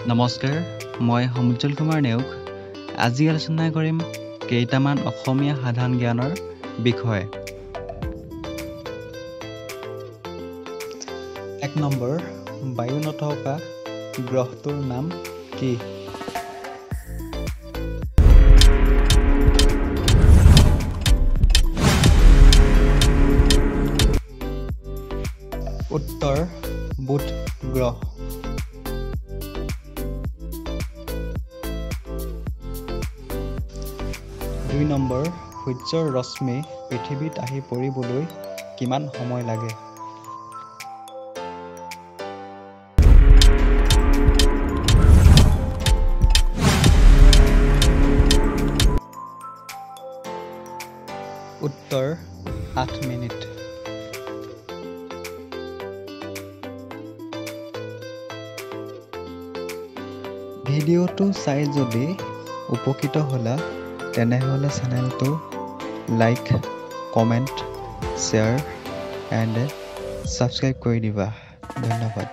নমস্কাৰ, মই সমুজ্জ্বল কুমাৰ নেওগ। আজি আলোচনা কৰিম কেইটামান অসমীয়া সাধাৰণ জ্ঞানৰ বিষয়ে। ১ নম্বৰ, বায়ু নথকা গ্ৰহটোৰ নাম কি? উত্তৰ বুধ গ্ৰহ। ২ নম্বৰ, সূৰ্যৰ ৰশ্মি পৃথিৱীত আহি পৰিবলৈ কিমান সময় লাগে? উত্তৰ ৮ মিনিট। ভিডিঅ'টো চাই যদি উপকৃত হ'লা তেনেহ'লে চেনেলটো like, comment, share and subscribe কৰি দিবা। ধন্যবাদ।